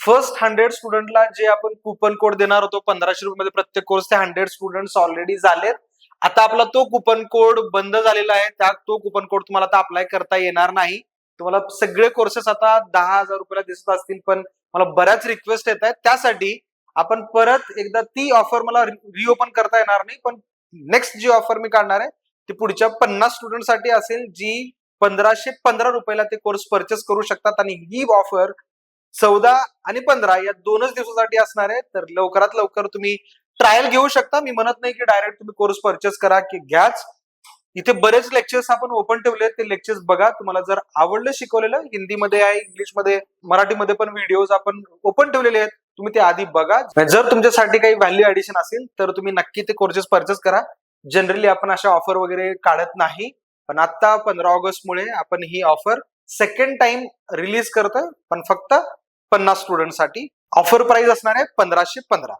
First 100 स्टुडंटला जे आपण coupon code देणार होतो 1500 रुपये मध्ये प्रत्येक कोर्स, ते 100 स्टुडंट्स ऑलरेडी झालेत. आता आपला तो कुपन कोड बंद झालेला आहे. तो कुपन कोड तुम्हाला आता अप्लाय करता येणार नाही. तुम्हाला सगळे कोर्सेस आता 10,000 रुपयाला दिसत असतील, पण मला बऱ्याच रिक्वेस्ट येत आहेत. त्यासाठी आपण परत एकदा ती ऑफर मला रिओपन करता येणार नाही, पण नेक्स्ट जी ऑफर मी काढणार आहे ती पुढच्या 50 स्टुडंटसाठी असेल, जी 1515 रुपयाला ते कोर्स परचेस करू शकतात. आणि ही ऑफर 14 आणि 15 या 2च दिवसासाठी असणार आहे. तर लवकरात लवकर तुम्ही ट्रायल घेऊ शकता. मी म्हणत नाही की डायरेक्ट तुम्ही कोर्स परचेस करा की घ्याच. इथे बरेच लेक्चर्स आपण ओपन ठेवले, ते लेक्चर्स बघा. तुम्हाला जर आवडलं शिकवलेलं, हिंदीमध्ये आहे, इंग्लिशमध्ये, मराठीमध्ये पण व्हिडिओज आपण ओपन ठेवलेले आहेत. तुम्ही ते आधी बघा. जर तुमच्यासाठी काही व्हॅल्यू ऍडिशन असेल तर तुम्ही नक्की ते कोर्सेस परचेस करा. जनरली आपण अशा ऑफर वगैरे काढत नाही, पण आता 15 ऑगस्ट मुळे आपण ही ऑफर सेकंड टाइम रिलीज करतोय, पण फक्त 50 स्टुडंटसाठी. ऑफर प्राइस असणार आहे 1515.